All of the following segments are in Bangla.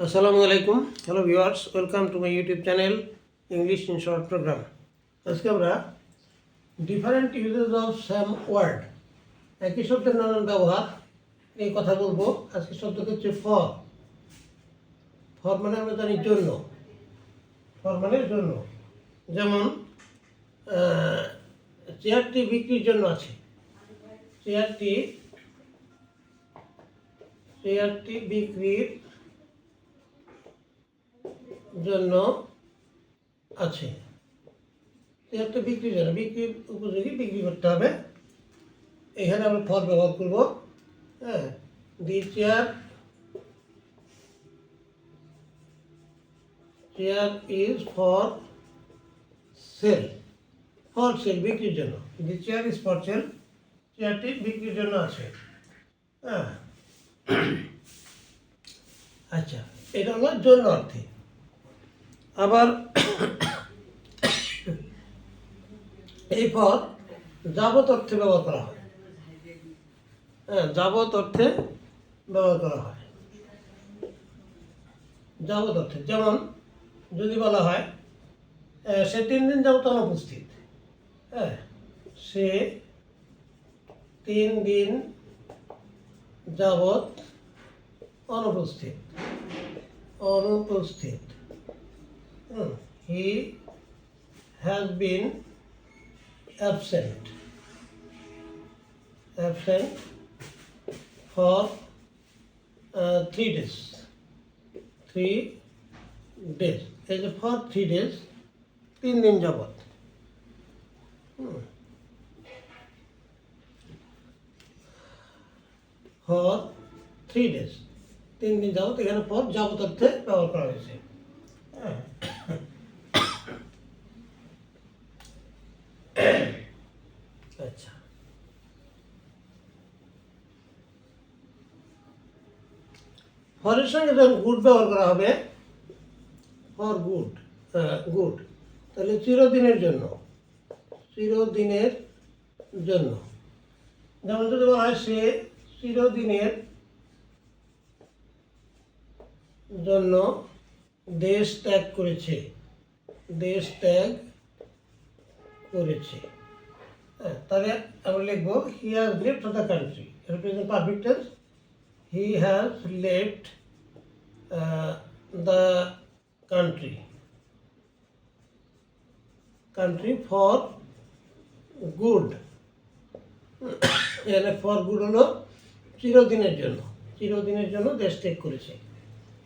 আসসালামু আলাইকুম। Hello viewers, welcome to my YouTube channel English in short program. আজকে আমরা different uses of some word, একই শব্দের নানান ব্যবহার এই কথা বলবো। আজকে শব্দটা হচ্ছে ফর। ফর মানে আমরা জানি জন্য, ফর মানে জন্য। যেমন চেয়ারটি বিক্রির জন্য আছে, চেয়ারটি বিক্রির জন্য আছে। চেয়ারটা বিক্রির জন্য, বিক্রির উপযোগী, বিক্রি করতে হবে। এখানে আমরা ফর ব্যবহার করব। হ্যাঁ, the chair is for sale. For sale বিক্রির জন্য। The chair is for sale, চেয়ারটি বিক্রির জন্য আছে। হ্যাঁ, আচ্ছা, এটা হলো জন্য অর্থে। আবার এই ফর যাবত অর্থে ব্যবহার করা হয়। হ্যাঁ, যাবত অর্থে ব্যবহার করা হয়। যাবত অর্থে, যেমন যদি বলা হয় সে 3 দিন যাবত অনুপস্থিত। হ্যাঁ, সে 3 দিন যাবত অনুপস্থিত। He has been absent for 3 days। 3 days, এই যে ফর 3 days, 3 দিন যাবত। ফর 3 days, 3 দিন যাবত, এখানে ফর যাবত অর্থে ব্যবহার করা হয়েছে। আচ্ছা, ফরের সঙ্গে যখন গুড ব্যবহার করা হবে, ফর গুড, গুড, তাহলে চিরদিনের জন্য, চিরদিনের জন্য। যেমন যদি বলা হয় সে চিরদিনের জন্য দেশ ত্যাগ করেছে, দেশ ত্যাগ করেছে। হ্যাঁ, তাহলে আমরা লিখবো he has left the country. Present perfect tense, he has left the country for good. এখানে ফর গুড হলো চিরদিনের জন্য, চিরদিনের জন্য দেশ ত্যাগ করেছে।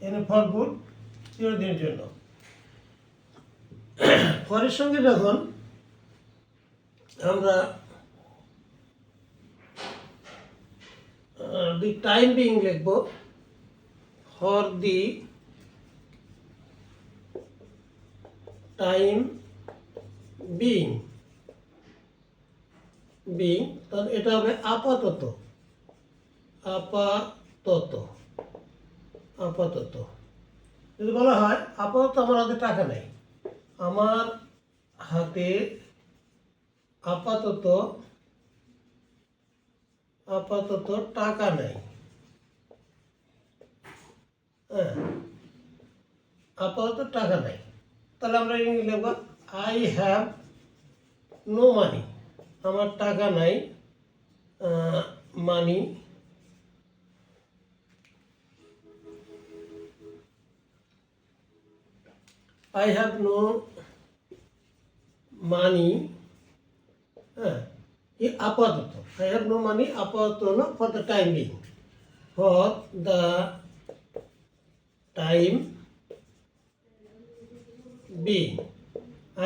এখানে ফর গুড চিরদিনের জন্য। ফরের সঙ্গে যখন আমরা দি টাইম বিং লিখব, ফর দি টাইম বিং, তাহলে এটা হবে আপাতত। আপাতত যদি বলা হয় আপাতত আমার হাতে টাকা নেই, আমার হাতে আপাতত টাকা নেই। হ্যাঁ, আপাতত টাকা নেই, তাহলে আমরা ইংলিশ লিখব আই হ্যাভ নো মানি। আমার টাকা নাই, মানি। I have no money, হ্যাঁ, আপাতত। I have no money আপাতত হলো for the time being, for the time being।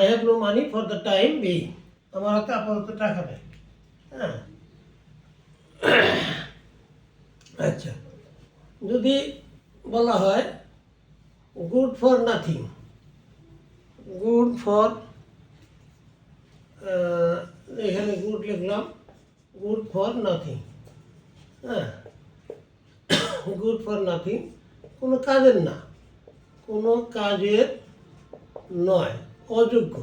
I have no money for the time being, আমার হাতে আপাতত টাকা নেই। হ্যাঁ, আচ্ছা, যদি বলা হয় good for nothing, good for, এখানে গুড লিখলাম, গুড ফর নাথিং। হ্যাঁ, গুড ফর নাথিং, কোনো কাজের না, কোনো কাজের নয়, অযোগ্য।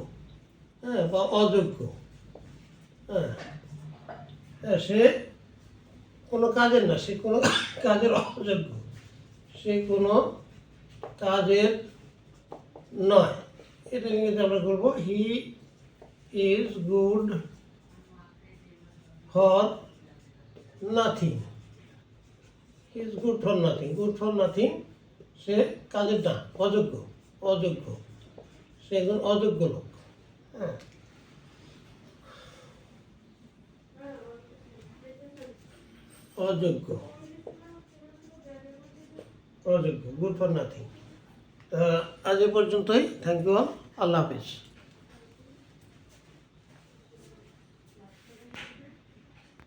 হ্যাঁ, বা অযোগ্য। হ্যাঁ, সে কোনো কাজের না, সে কোনো কাজের অযোগ্য, সে কোনো কাজের নয়। এটা ইংরেজি আমরা করবো he is good for nothing. He is good for nothing. Good for nothing, সে কাজের না, অযোগ্য। অযোগ্য, সে একজন অযোগ্য লোক। হ্যাঁ, অযোগ্য, অযোগ্য, গুড ফর নাথিং। আজ এ পর্যন্তই। Thank you all. আল্লাহ হাফিজ।